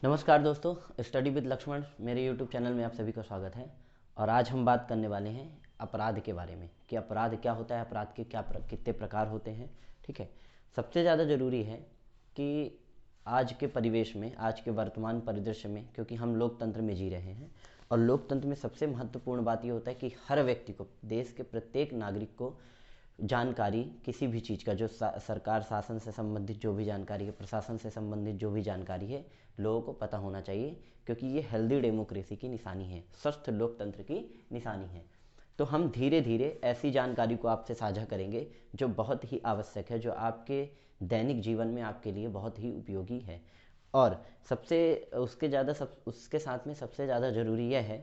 नमस्कार दोस्तों, study with Lakshman मेरे यूट्यूब चैनल में आप सभी का स्वागत है। और आज हम बात करने वाले हैं अपराध के बारे में कि अपराध क्या होता है, अपराध के कितने प्रकार होते हैं। ठीक है, सबसे ज़्यादा ज़रूरी है कि आज के परिवेश में, आज के वर्तमान परिदृश्य में, क्योंकि हम लोकतंत्र में जी रहे हैं और लोकतंत्र में सबसे महत्वपूर्ण बात ये होता है कि हर व्यक्ति को, देश के प्रत्येक नागरिक को जानकारी किसी भी चीज़ का, जो सरकार शासन से संबंधित जो भी जानकारी है, प्रशासन से संबंधित जो भी जानकारी है, लोगों को पता होना चाहिए, क्योंकि ये हेल्दी डेमोक्रेसी की निशानी है, स्वस्थ लोकतंत्र की निशानी है। तो हम धीरे धीरे ऐसी जानकारी को आपसे साझा करेंगे जो बहुत ही आवश्यक है, जो आपके दैनिक जीवन में आपके लिए बहुत ही उपयोगी है। और सबसे उसके साथ में सबसे ज़्यादा ज़रूरी यह है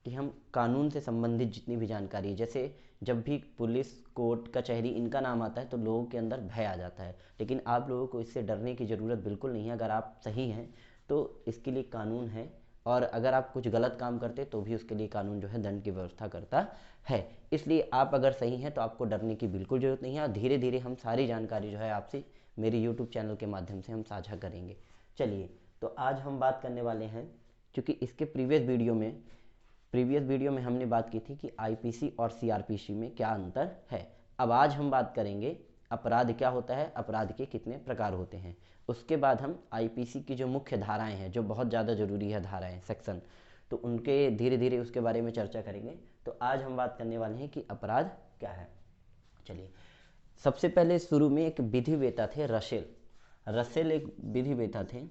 कि हम कानून से संबंधित जितनी भी जानकारी है, जैसे जब भी पुलिस, कोर्ट, कचहरी इनका नाम आता है तो लोगों के अंदर भय आ जाता है, लेकिन आप लोगों को इससे डरने की ज़रूरत बिल्कुल नहीं है। अगर आप सही हैं तो इसके लिए कानून है, और अगर आप कुछ गलत काम करते तो भी उसके लिए कानून जो है दंड की व्यवस्था करता है। इसलिए आप अगर सही हैं तो आपको डरने की बिल्कुल ज़रूरत नहीं है। और धीरे धीरे हम सारी जानकारी जो है आपसे मेरे यूट्यूब चैनल के माध्यम से हम साझा करेंगे। चलिए, तो आज हम बात करने वाले हैं, क्योंकि इसके प्रीवियस वीडियो में हमने बात की थी कि आईपीसी और सीआरपीसी में क्या अंतर है। अब आज हम बात करेंगे अपराध क्या होता है, अपराध के कितने प्रकार होते हैं। उसके बाद हम आईपीसी की जो मुख्य धाराएं हैं, जो बहुत ज़्यादा ज़रूरी है धाराएं, सेक्शन, तो उनके धीरे धीरे उसके बारे में चर्चा करेंगे। तो आज हम बात करने वाले हैं कि अपराध क्या है। चलिए, सबसे पहले शुरू में एक विधि वेता थे, रसेल। रसेल एक विधि वेता थे।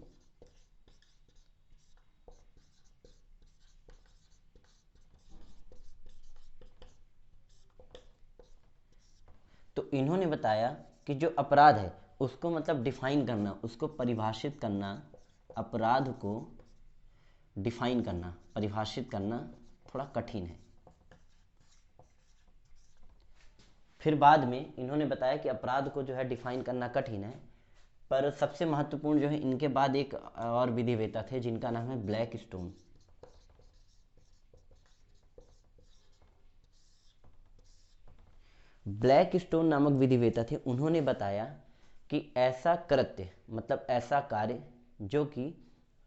तो इन्होंने बताया कि जो अपराध है उसको मतलब डिफाइन करना, उसको परिभाषित करना, अपराध को डिफाइन करना, परिभाषित करना थोड़ा कठिन है। फिर बाद में इन्होंने बताया कि अपराध को जो है डिफाइन करना कठिन है, पर सबसे महत्वपूर्ण जो है, इनके बाद एक और विधिवेता थे जिनका नाम है ब्लैक स्टोन। ब्लैक स्टोन नामक विधिवेता थे। उन्होंने बताया कि ऐसा कृत्य, मतलब ऐसा कार्य जो कि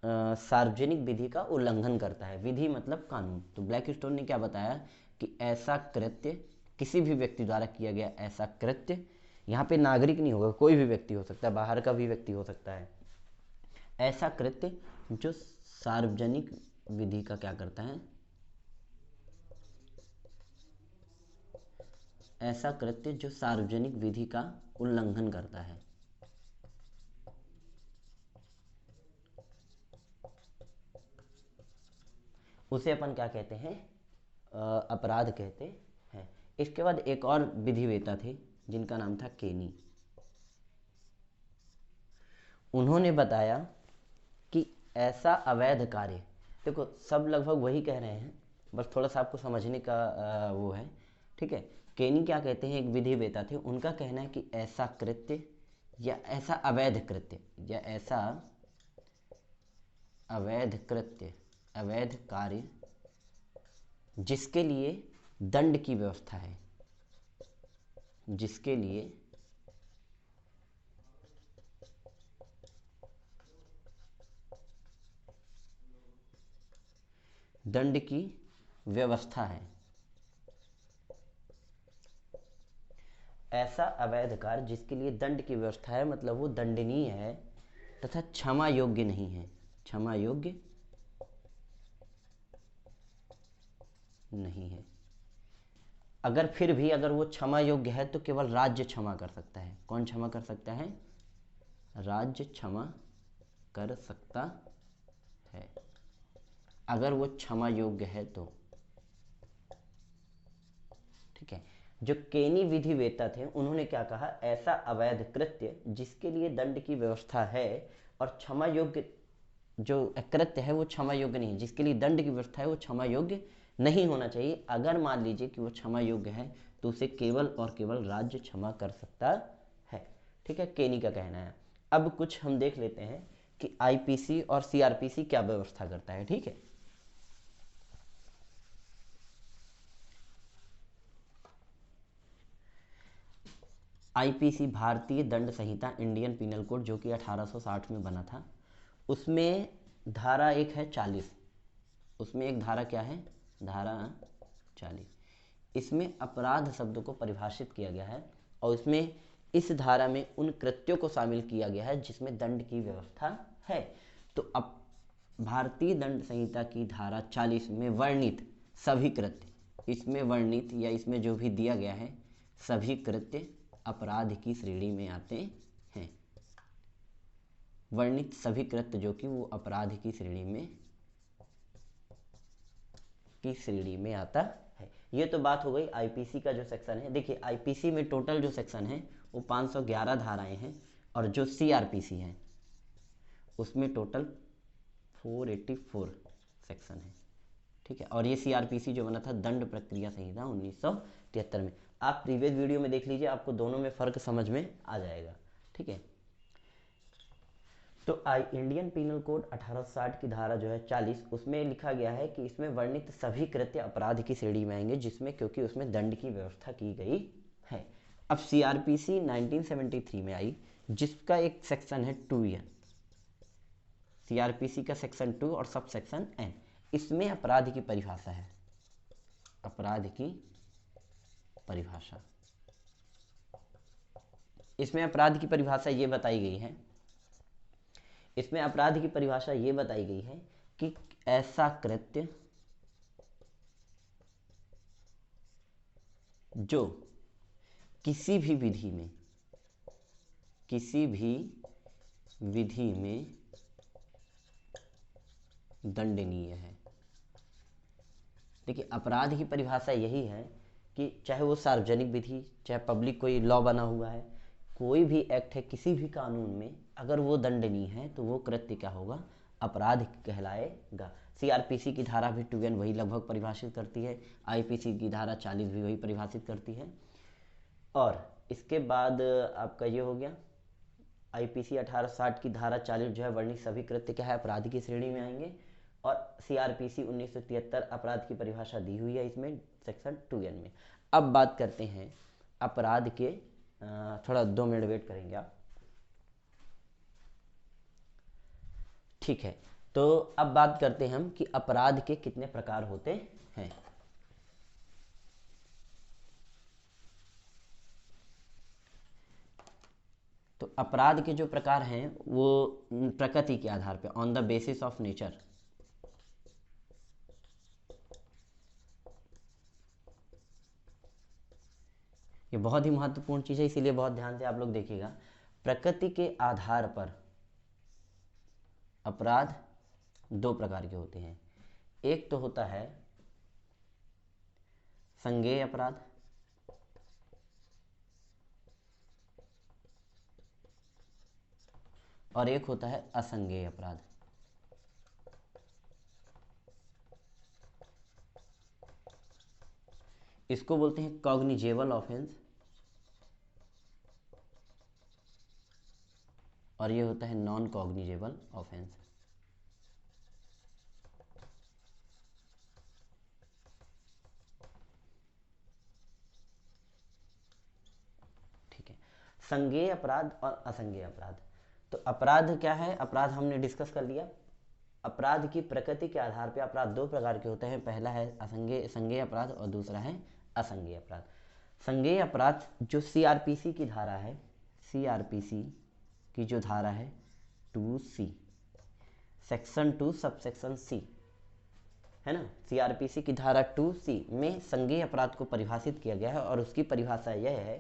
सार्वजनिक विधि का उल्लंघन करता है। विधि मतलब कानून। तो ब्लैक स्टोन ने क्या बताया कि ऐसा कृत्य, किसी भी व्यक्ति द्वारा किया गया ऐसा कृत्य, यहाँ पे नागरिक नहीं होगा, कोई भी व्यक्ति हो सकता है, बाहर का भी व्यक्ति हो सकता है, ऐसा कृत्य जो सार्वजनिक विधि का क्या करता है, ऐसा कृत्य जो सार्वजनिक विधि का उल्लंघन करता है, उसे अपन क्या कहते हैं, अपराध कहते हैं। इसके बाद एक और विधिवेता थे जिनका नाम था केनी। उन्होंने बताया कि ऐसा अवैध कार्य, देखो सब लगभग वही कह रहे हैं, बस थोड़ा सा आपको समझने का वो है। ठीक है, केनी क्या कहते हैं, एक विधिवेता थे। उनका कहना है कि ऐसा कृत्य या ऐसा अवैध कृत्य या ऐसा अवैध कृत्य, अवैध कार्य जिसके लिए दंड की व्यवस्था है, जिसके लिए दंड की व्यवस्था है, ऐसा अवैध कार्य जिसके लिए दंड की व्यवस्था है, मतलब वो दंडनीय है तथा क्षमा योग्य नहीं है, क्षमा योग्य नहीं है। अगर फिर भी अगर वो क्षमा योग्य है तो केवल राज्य क्षमा कर सकता है। कौन क्षमा कर सकता है? राज्य क्षमा कर सकता है, अगर वो क्षमा योग्य है तो। ठीक है, जो केनी विधि वेता थे उन्होंने क्या कहा, ऐसा अवैध कृत्य जिसके लिए दंड की व्यवस्था है और क्षमा योग्य, जो कृत्य है वो क्षमा योग्य नहीं है, जिसके लिए दंड की व्यवस्था है वो क्षमा योग्य नहीं होना चाहिए। अगर मान लीजिए कि वो क्षमा योग्य है तो उसे केवल और केवल राज्य क्षमा कर सकता है। ठीक है, केनी का कहना है। अब कुछ हम देख लेते हैं कि आईपीसी और सीआरपीसी क्या व्यवस्था करता है। ठीक है, आईपीसी भारतीय दंड संहिता, इंडियन पिनल कोड, जो कि 1860 में बना था, उसमें धारा एक है 40, उसमें एक धारा क्या है, धारा 40, इसमें अपराध शब्द को परिभाषित किया गया है और इसमें इस धारा में उन कृत्यों को शामिल किया गया है जिसमें दंड की व्यवस्था है। तो अब भारतीय दंड संहिता की धारा 40 में वर्णित सभी कृत्य, इसमें वर्णित या इसमें जो भी दिया गया है सभी कृत्य अपराध की श्रेणी में आते हैं। वर्णित सभी कृत्य जो कि वो अपराध की श्रेणी में आता है। ये तो बात हो गई आईपीसी का जो सेक्शन है। देखिए आईपीसी में टोटल जो सेक्शन है वो 511 धाराएं हैं और जो सीआरपीसी है उसमें टोटल 484 सेक्शन है, ठीक है। और ये सीआरपीसी जो बना था दंड प्रक्रिया संहिता 1973 में। आप प्रीवियस वीडियो में देख लीजिए, आपको दोनों में फ़र्क समझ में आ जाएगा, ठीक है। तो इंडियन पीनल कोड 1860 की धारा जो है 40, उसमें लिखा गया है कि इसमें वर्णित सभी कृत्य अपराध की श्रेणी में आएंगे जिसमें, क्योंकि उसमें दंड की व्यवस्था की गई है। अब सीआरपीसी 1973 में आई जिसका एक सेक्शन है 2N, सीआरपीसी का सेक्शन 2 और सब सेक्शन N। इसमें अपराध की परिभाषा है, अपराध की परिभाषा, इसमें अपराध की परिभाषा ये बताई गई है, इसमें अपराध की परिभाषा ये बताई गई है कि ऐसा कृत्य जो किसी भी विधि में दंडनीय है। देखिए अपराध की परिभाषा यही है कि चाहे वो सार्वजनिक विधि, चाहे पब्लिक कोई लॉ बना हुआ है, कोई भी एक्ट है किसी भी कानून में, अगर वो दंडनीय है तो वो कृत्य क्या होगा, अपराध कहलाएगा। सीआरपीसी की धारा भी 2N वही लगभग परिभाषित करती है, आईपीसी की धारा 40 भी वही परिभाषित करती है। और इसके बाद आपका ये हो गया आईपीसी 1860 की धारा 40 जो है वर्णित सभी कृत्य क्या है, अपराध की श्रेणी में आएंगे। और सीआरपीसी 1973 अपराध की परिभाषा दी हुई है इसमें सेक्शन 2N में। अब बात करते हैं अपराध के, थोड़ा 2 मिनट वेट करेंगे आप, ठीक है। तो अब बात करते हैं हम कि अपराध के कितने प्रकार होते हैं। तो अपराध के जो प्रकार हैं वो प्रकृति के आधार पे, on the basis of nature, ये बहुत ही महत्वपूर्ण चीज़ है, इसीलिए बहुत ध्यान से आप लोग देखिएगा। प्रकृति के आधार पर अपराध 2 प्रकार के होते हैं। एक तो होता है संज्ञेय अपराध, और एक होता है असंज्ञेय अपराध। इसको बोलते हैं कॉग्निजेबल ऑफेंस और ये होता है नॉन कॉग्निजेबल ऑफेंस। ठीक है, संज्ञेय अपराध और असंज्ञेय अपराध। तो अपराध क्या है, अपराध हमने डिस्कस कर लिया। अपराध की प्रकृति के आधार पर अपराध 2 प्रकार के होते हैं, पहला है संज्ञेय अपराध और दूसरा है असंज्ञेय अपराध। संज्ञेय अपराध जो सीआरपीसी की धारा है, सीआरपीसी की जो धारा है 2C, section 2 sub section C है ना, सीआरपीसी की धारा 2C में संज्ञेय अपराध को परिभाषित किया गया है और उसकी परिभाषा यह है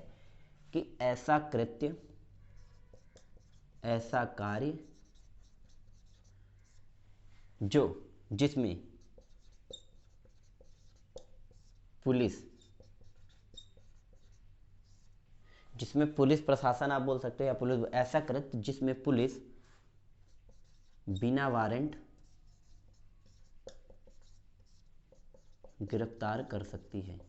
कि ऐसा कृत्य, ऐसा कार्य जिसमें पुलिस प्रशासन आप बोल सकते हो या पुलिस, ऐसा कृत्य जिसमें पुलिस बिना वारंट गिरफ्तार कर सकती है।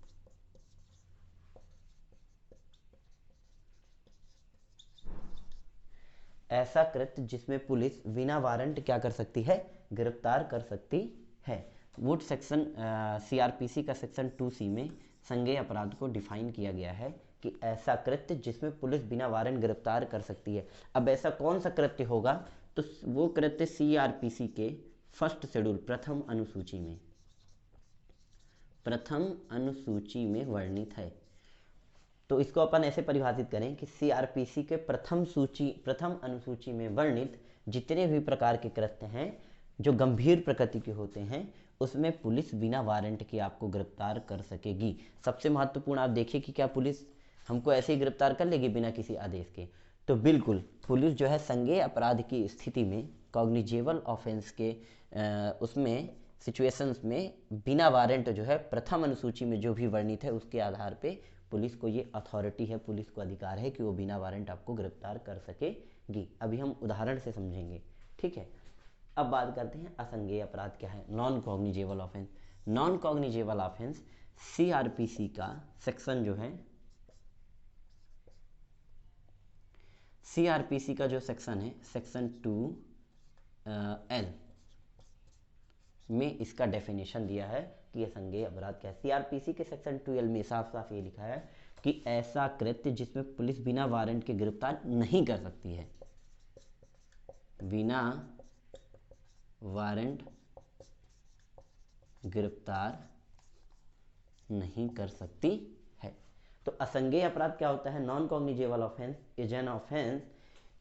ऐसा कृत्य जिसमें पुलिस बिना वारंट क्या कर सकती है, गिरफ्तार कर सकती है। वो सेक्शन सीआरपीसी का सेक्शन 2C में संज्ञेय अपराध को डिफाइन किया गया है कि ऐसा कृत्य जिसमें पुलिस बिना वारंट गिरफ्तार कर सकती है। अब ऐसा कौन सा कृत्य होगा तो वो कृत्य सीआरपीसी के फर्स्ट शेड्यूल प्रथम अनुसूची में वर्णित है। तो इसको अपन ऐसे परिभाषित करें कि सीआरपीसी के प्रथम अनुसूची में वर्णित जितने भी प्रकार के कृत्य हैं जो गंभीर प्रकृति के होते हैं, उसमें पुलिस बिना वारंट के आपको गिरफ्तार कर सकेगी। सबसे महत्वपूर्ण आप देखिए कि क्या पुलिस हमको ऐसे ही गिरफ्तार कर लेगी बिना किसी आदेश के? तो बिल्कुल, पुलिस जो है संज्ञेय अपराध की स्थिति में कॉग्निजेबल ऑफेंस के उसमें सिचुएशंस में बिना वारंट जो है प्रथम अनुसूची में जो भी वर्णित है उसके आधार पे पुलिस को ये अथॉरिटी है, पुलिस को अधिकार है कि वो बिना वारंट आपको गिरफ्तार कर सकेगी। अभी हम उदाहरण से समझेंगे, ठीक है। अब बात करते हैं असंज्ञेय अपराध क्या है, non cognizable offence. Non cognizable offence CrPC का सेक्शन जो है, सीआरपीसी का जो सेक्शन है सेक्शन 2L में इसका डेफिनेशन दिया है कि असंज्ञेय अपराध क्या है। सीआरपीसी के सेक्शन 2L में साफ साफ ये लिखा है कि ऐसा कृत्य जिसमें पुलिस बिना वारंट के गिरफ्तार नहीं कर सकती है, बिना वारंट गिरफ्तार नहीं कर सकती है। तो असंज्ञेय अपराध क्या होता है? Non cognizable offence is an offence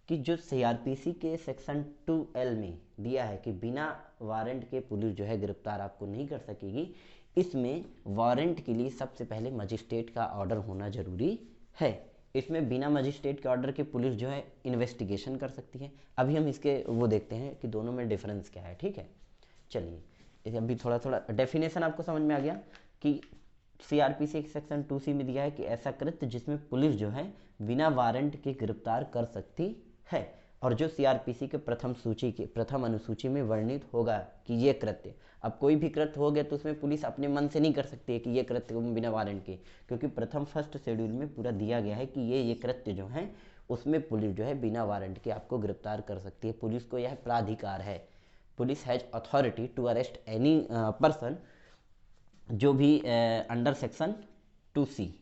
कि जो सीआरपीसी के सेक्शन 2L में दिया है कि बिना वारंट के पुलिस जो है गिरफ्तार आपको नहीं कर सकेगी, इसमें वारंट के लिए सबसे पहले मजिस्ट्रेट का ऑर्डर होना जरूरी है। इसमें बिना मजिस्ट्रेट के ऑर्डर के पुलिस जो है इन्वेस्टिगेशन कर सकती है। अभी हम इसके वो देखते हैं कि दोनों में डिफरेंस क्या है, ठीक है। चलिए, अभी थोड़ा थोड़ा डेफिनेशन आपको समझ में आ गया कि सीआरपीसी सेक्शन 2C में दिया है कि ऐसा कृत्य जिसमें पुलिस जो है बिना वारंट के गिरफ्तार कर सकती है, और जो सीआरपीसी के प्रथम अनुसूची में वर्णित होगा कि ये कृत्य, अब कोई भी कृत्य हो गया तो उसमें पुलिस अपने मन से नहीं कर सकती है कि ये कृत्य बिना वारंट के, क्योंकि फर्स्ट शेड्यूल में पूरा दिया गया है कि ये कृत्य जो है उसमें पुलिस जो है बिना वारंट के आपको गिरफ्तार कर सकती है। पुलिस को यह प्राधिकार है, police has authority to arrest any person जो भी under section 2C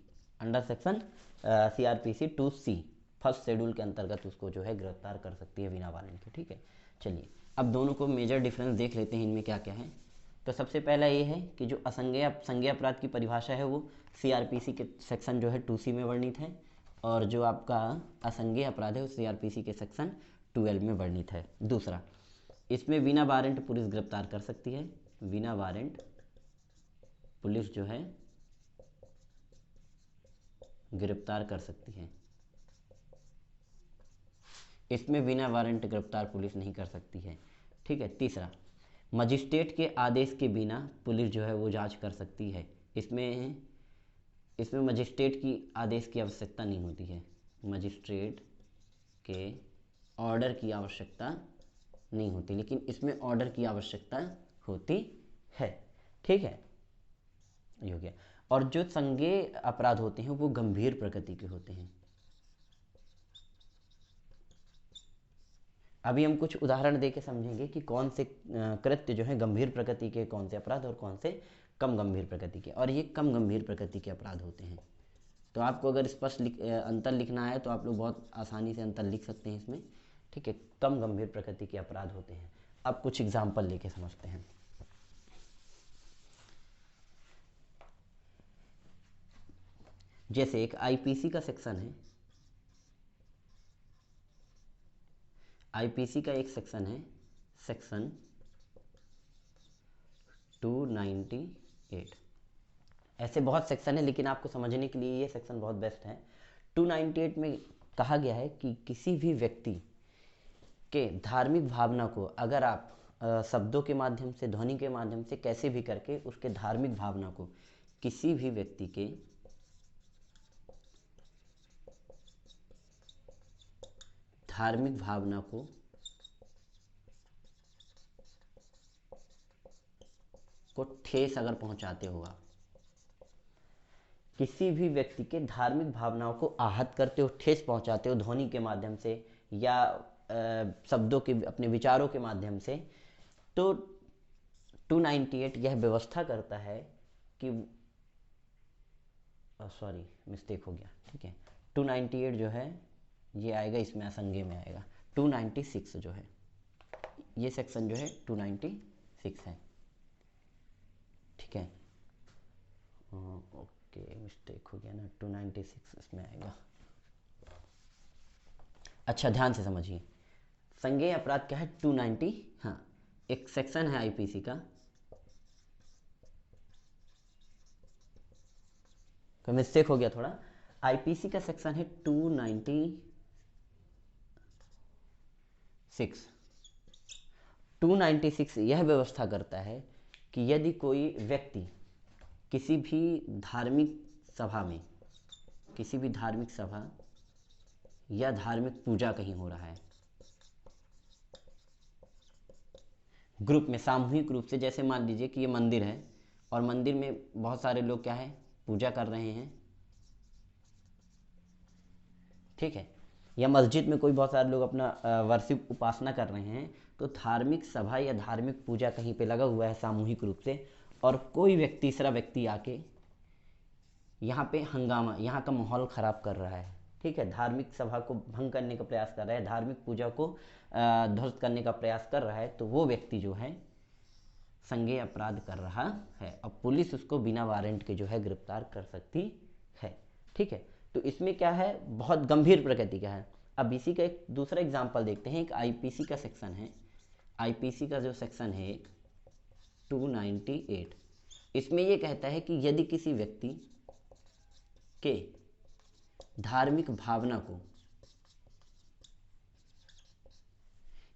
CrPC 2C first schedule के अंतर्गत उसको जो है गिरफ्तार कर सकती है बिना वारंट के, ठीक है। चलिए, अब दोनों को मेजर डिफरेंस देख लेते हैं, इनमें क्या क्या है। तो सबसे पहला ये है कि जो संज्ञेय अपराध की परिभाषा है वो सीआरपीसी के सेक्शन जो है 2C में वर्णित है, और जो आपका असंज्ञेय अपराध है वो सीआरपीसी के सेक्शन 2L में वर्णित है। दूसरा, इसमें बिना वारंट पुलिस गिरफ्तार कर सकती है, बिना वारंट पुलिस जो है गिरफ्तार कर सकती है। इसमें बिना वारंट गिरफ्तार पुलिस नहीं कर सकती है, ठीक है। तीसरा, मजिस्ट्रेट के आदेश के बिना पुलिस जो है वो जांच कर सकती है। इसमें मजिस्ट्रेट की आदेश की आवश्यकता नहीं होती है, मजिस्ट्रेट के ऑर्डर की आवश्यकता नहीं होती, लेकिन इसमें ऑर्डर की आवश्यकता होती है, ठीक है। ये हो गया। और जो संज्ञेय अपराध होते हैं वो गंभीर प्रकृति के होते हैं। अभी हम कुछ उदाहरण देके समझेंगे कि कौन से कृत्य जो है गंभीर प्रकृति के, कौन से अपराध, और कौन से कम गंभीर प्रकृति के, और ये कम गंभीर प्रकृति के अपराध होते हैं। तो आपको अगर स्पष्ट अंतर लिखना है तो आप लोग बहुत आसानी से अंतर लिख सकते हैं इसमें, ठीक है। कम गंभीर प्रकृति के अपराध होते हैं। अब कुछ एग्जाम्पल लेके समझते हैं। जैसे एक आईपीसी का सेक्शन है, आईपीसी का एक सेक्शन है सेक्शन 298। ऐसे बहुत सेक्शन है लेकिन आपको समझने के लिए ये सेक्शन बहुत बेस्ट है। 298 में कहा गया है कि किसी भी व्यक्ति के धार्मिक भावना को अगर आप शब्दों के माध्यम से, ध्वनि के माध्यम से, कैसे भी करके उसके धार्मिक भावना को, किसी भी व्यक्ति के धार्मिक भावना को ठेस अगर पहुंचाते हो आप, किसी भी व्यक्ति के धार्मिक भावनाओं को आहत करते हो, ठेस पहुंचाते हो ध्वनि के माध्यम से या शब्दों के, अपने विचारों के माध्यम से, तो 298 यह व्यवस्था करता है कि सॉरी मिस्टेक हो गया, ठीक है। 298 जो है ये आएगा, इसमें असंज्ञेय में आएगा। 296 जो है ये सेक्शन जो है 296 है, ठीक है। ओके, मिस्टेक हो गया ना, 296 इसमें आएगा। अच्छा, ध्यान से समझिए, संज्ञेय अपराध क्या है, 290, हाँ, एक सेक्शन है आईपीसी का, तो मिस्टेक हो गया थोड़ा, आईपीसी का सेक्शन है 296। 296 यह व्यवस्था करता है कि यदि कोई व्यक्ति किसी भी धार्मिक सभा में, किसी भी धार्मिक सभा या धार्मिक पूजा कहीं हो रहा है, ग्रुप में सामूहिक रूप से, जैसे मान लीजिए कि ये मंदिर है और मंदिर में बहुत सारे लोग क्या है, पूजा कर रहे हैं, ठीक है, या मस्जिद में कोई बहुत सारे लोग अपना वर्शिप उपासना कर रहे हैं, तो धार्मिक सभा या धार्मिक पूजा कहीं पे लगा हुआ है सामूहिक रूप से, और कोई व्यक्ति, तीसरा व्यक्ति आके यहाँ पे हंगामा, यहाँ का माहौल ख़राब कर रहा है, ठीक है, धार्मिक सभा को भंग करने का प्रयास कर रहा है, धार्मिक पूजा को ध्वस्त करने का प्रयास कर रहा है, तो वो व्यक्ति जो है संज्ञेय अपराध कर रहा है। अब पुलिस उसको बिना वारंट के जो है गिरफ्तार कर सकती है, ठीक है। तो इसमें क्या है, बहुत गंभीर प्रकृति का है। अब इसी का एक दूसरा एग्जाम्पल देखते हैं, एक आईपीसी का सेक्शन है, आईपीसी का जो सेक्शन है 298, इसमें ये कहता है कि यदि किसी व्यक्ति के धार्मिक भावना को,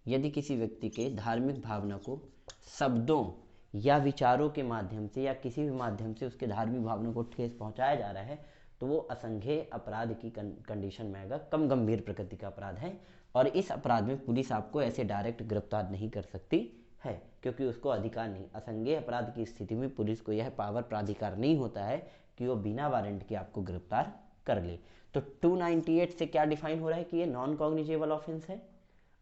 यदि किसी व्यक्ति के धार्मिक भावना को शब्दों या विचारों के माध्यम से या किसी भी माध्यम से उसके धार्मिक भावना को ठेस पहुंचाया जा रहा है, तो वो असंज्ञेय अपराध की कंडीशन में आएगा, कम गंभीर प्रकृति का अपराध है। और इस अपराध में पुलिस आपको ऐसे डायरेक्ट गिरफ्तार नहीं कर सकती है, क्योंकि उसको अधिकार नहीं, असंज्ञेय अपराध की स्थिति में पुलिस को यह पावर प्राधिकार नहीं होता है कि वो बिना वारंट के आपको गिरफ्तार कर ले। तो 298 से क्या डिफाइन हो रहा है कि ये नॉन कॉग्निजेबल ऑफेंस है,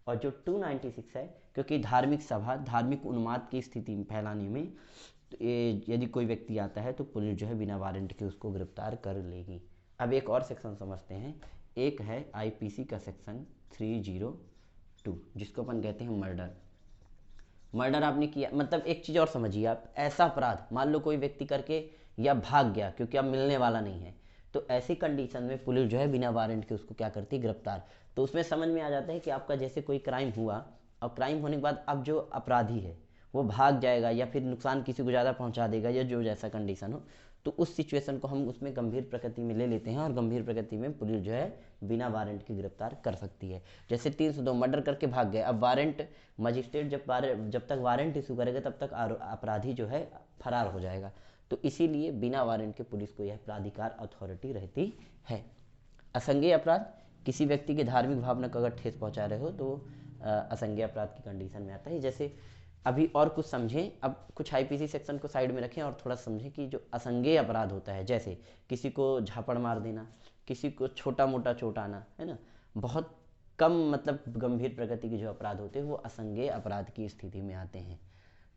और जो 296 है, क्योंकि धार्मिक सभा, धार्मिक उन्माद की स्थिति में फैलाने में यदि कोई व्यक्ति आता है तो पुलिस जो है बिना वारंट के उसको गिरफ्तार कर लेगी। अब एक और सेक्शन समझते हैं, एक है आईपीसी का सेक्शन 302, जिसको अपन कहते हैं मर्डर। मर्डर आपने किया, मतलब एक चीज़ और समझिए आप, ऐसा अपराध मान लो कोई व्यक्ति करके या भाग गया क्योंकि अब मिलने वाला नहीं है, तो ऐसी कंडीशन में पुलिस जो है बिना वारंट के उसको क्या करती है, गिरफ्तार। तो उसमें समझ में आ जाता है कि आपका जैसे कोई क्राइम हुआ, और क्राइम होने के बाद अब जो अपराधी है वो भाग जाएगा या फिर नुकसान किसी को ज़्यादा पहुंचा देगा, या जो जैसा कंडीशन हो, तो उस सिचुएशन को हम उसमें गंभीर प्रकृति में ले लेते हैं, और गंभीर प्रकृति में पुलिस जो है बिना वारंट के गिरफ्तार कर सकती है। जैसे 302 मर्डर करके भाग गए, अब वारंट, मजिस्ट्रेट जब तक वारंट इशू करेगा तब तक अपराधी जो है फरार हो जाएगा, तो इसीलिए बिना वारंट के पुलिस को यह प्राधिकार, अथॉरिटी रहती है। असंज्ञेय अपराध, किसी व्यक्ति के धार्मिक भावना को अगर ठेस पहुंचा रहे हो तो असंज्ञेय अपराध की कंडीशन में आता है। जैसे अभी और कुछ समझें, अब कुछ आईपीसी सेक्शन को साइड में रखें और थोड़ा समझें कि जो असंज्ञेय अपराध होता है, जैसे किसी को झापड़ मार देना, किसी को छोटा मोटा चोट आना, है ना, बहुत कम मतलब गंभीर प्रकृति के जो अपराध होते हैं वो असंज्ञेय अपराध की स्थिति में आते हैं,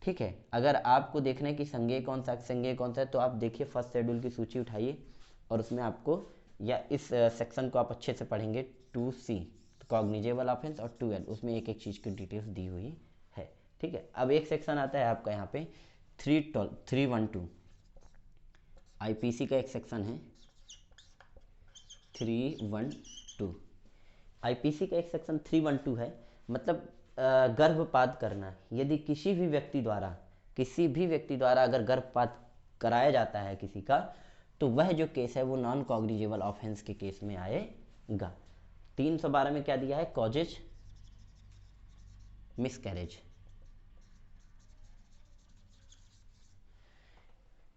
ठीक है। अगर आपको देखना है कि संज्ञेय कौन सा, संज्ञेय कौन सा है, तो आप देखिए फर्स्ट शेड्यूल की सूची उठाइए, और उसमें आपको, या इस सेक्शन को आप अच्छे से पढ़ेंगे, 2C तो कॉग्निजेबल ऑफेंस, और 2L उसमें एक एक चीज़ की डिटेल्स दी हुई है, ठीक है। अब एक सेक्शन आता है आपका यहाँ पे 312 आईपीसी का एक सेक्शन है 312, आईपीसी का एक सेक्शन 312 है, मतलब गर्भपात करना। यदि किसी भी व्यक्ति द्वारा अगर गर्भपात कराया जाता है किसी का, तो वह जो केस है वो नॉन कॉग्निजेबल ऑफेंस के केस में आएगा। 312 में क्या दिया है, कॉजेज मिसकैरेज,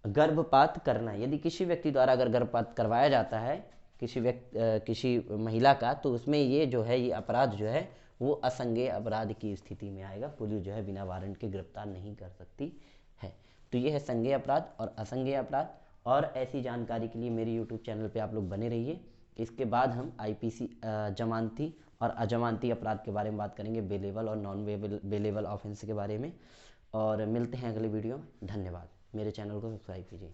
गर्भपात करना, यदि किसी व्यक्ति द्वारा अगर गर्भपात करवाया जाता है किसी महिला का, तो उसमें ये जो है, ये अपराध जो है वो असंज्ञेय अपराध की स्थिति में आएगा, पुलिस जो है बिना वारंट के गिरफ्तार नहीं कर सकती है। तो ये है संज्ञेय अपराध और असंज्ञेय अपराध। और ऐसी जानकारी के लिए मेरे यूट्यूब चैनल पे आप लोग बने रहिए। इसके बाद हम आईपीसी जमानती और अजमानती अपराध के बारे में बात करेंगे, बेलेबल और नॉन बेलेबल ऑफेंस के बारे में, और मिलते हैं अगले वीडियो में। धन्यवाद। मेरे चैनल को सब्सक्राइब कीजिए।